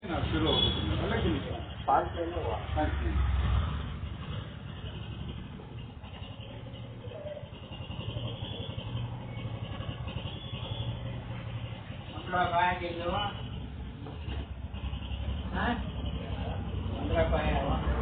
शुरू हो गया 5 महीने हुआ 5 महीने मंगला पाया के लो हां मंगला पाया